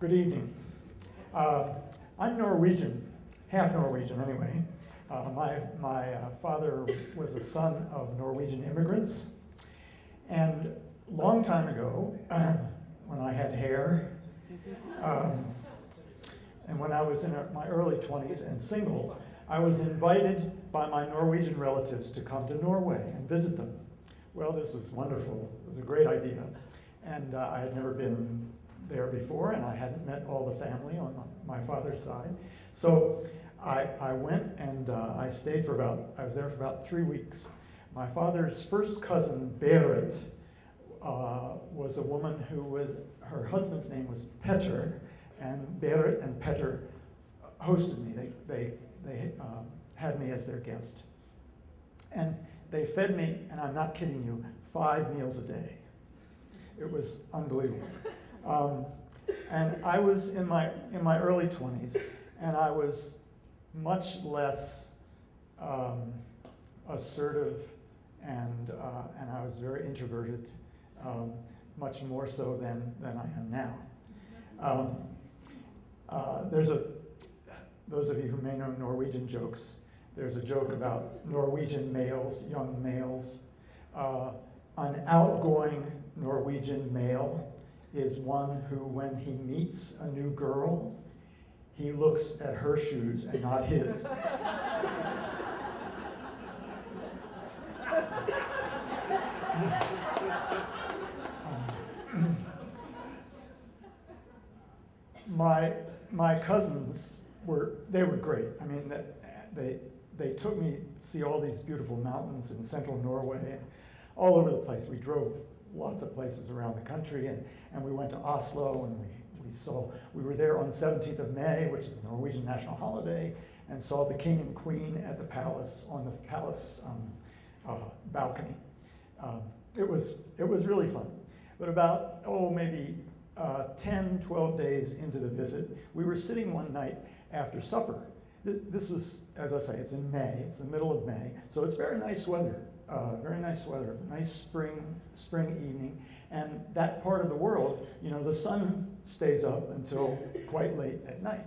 Good evening. I'm Norwegian, half Norwegian anyway. My father was a son of Norwegian immigrants. And a long time ago, when I had hair, and when I was in my early 20s and single, I was invited by my Norwegian relatives to come to Norway and visit them. Well, this was wonderful. It was a great idea. And I had never been there before, and I hadn't met all the family on my father's side. So I went and I was there for about 3 weeks. My father's first cousin, Berit, was a woman her husband's name was Petter, and Berit and Petter hosted me. They had me as their guest. And they fed me, and I'm not kidding you, 5 meals a day. It was unbelievable. And I was in my early 20s, and I was much less assertive, and I was very introverted, much more so than I am now. Those of you who may know Norwegian jokes, there's a joke about Norwegian males, young males. An outgoing Norwegian male is one who, when he meets a new girl, he looks at her shoes and not his. My cousins were great. I mean, they took me to see all these beautiful mountains in central Norway and all over the place. We drove lots of places around the country, and we went to Oslo, and we were there on 17th of May, which is the Norwegian national holiday, and saw the king and queen at the palace, on the palace balcony. It was really fun. But about, maybe 10, 12 days into the visit, we were sitting one night after supper. This was, as I say, it's in May, it's the middle of May, so it's very nice weather, nice spring evening. And that part of the world, the sun stays up until quite late at night.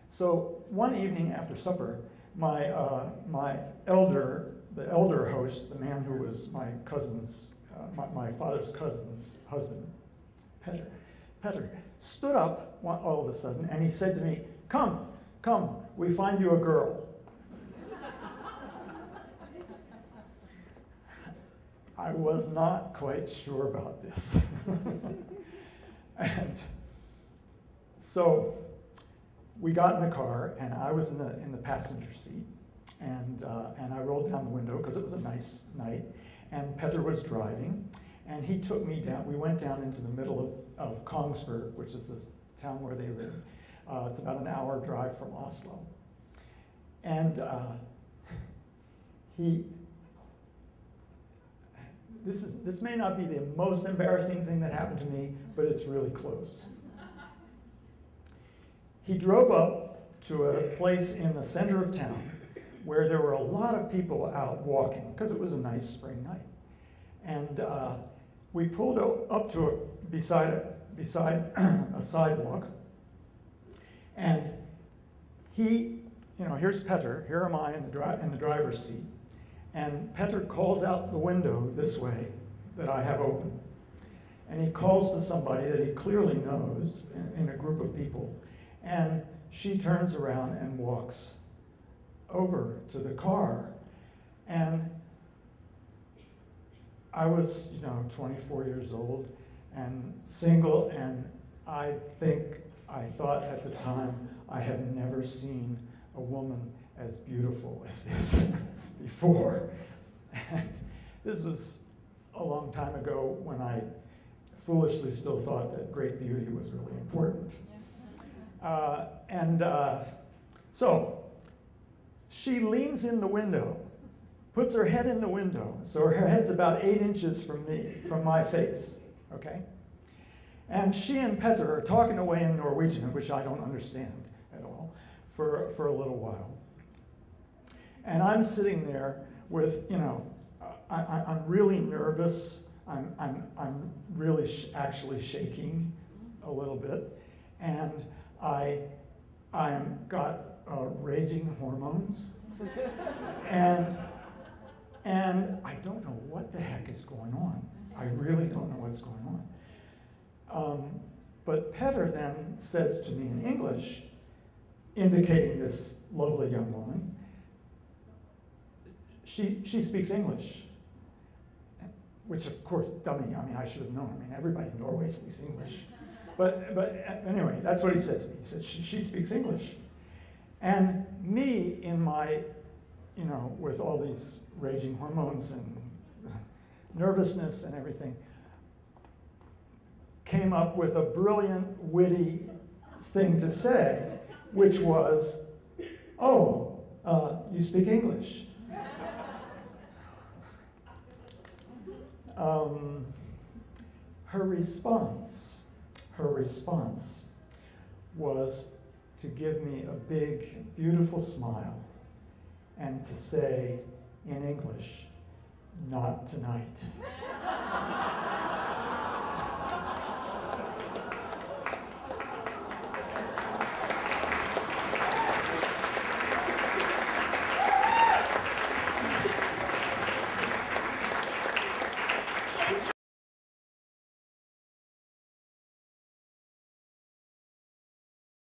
So one evening after supper, the elder host, the man who was my father's cousin's husband, Petter, stood up all of a sudden, and he said to me, come, we find you a girl. I was not quite sure about this. And so we got in the car, and I was in the passenger seat, and I rolled down the window because it was a nice night, and Petter was driving, and he took me down. We went down into the middle of Kongsberg, which is the town where they live. It's about an hour drive from Oslo. And this may not be the most embarrassing thing that happened to me, but it's really close. He drove up to a place in the center of town where there were a lot of people out walking, because it was a nice spring night. And we pulled up to beside a sidewalk, and here's Petter, here am I in the driver's seat, and Petter calls out the window this way that I have open, and he calls to somebody that he clearly knows in a group of people, and she turns around and walks over to the car, and I was, 24 years old and single, and I thought at the time, I have never seen a woman as beautiful as this before. And this was a long time ago when I foolishly still thought that great beauty was really important. So she leans in the window, puts her head in the window, so her head's about 8 inches from my face, okay? And she and Petter are talking away in Norwegian, which I don't understand at all, for a little while. And I'm sitting there with, I'm really nervous. I'm really actually shaking a little bit. and I'm got raging hormones, and I don't know what the heck is going on. I really don't know what's going on. But Petter then says to me in English, indicating this lovely young woman, she speaks English, which of course, dummy, I mean, I should have known. I mean, everybody in Norway speaks English. But anyway, that's what he said to me. He said, she speaks English. And me, in my, you know, with all these raging hormones and nervousness and everything, came up with a brilliant, witty thing to say, which was, oh, you speak English. Her response was to give me a big, beautiful smile and to say in English, "Not tonight."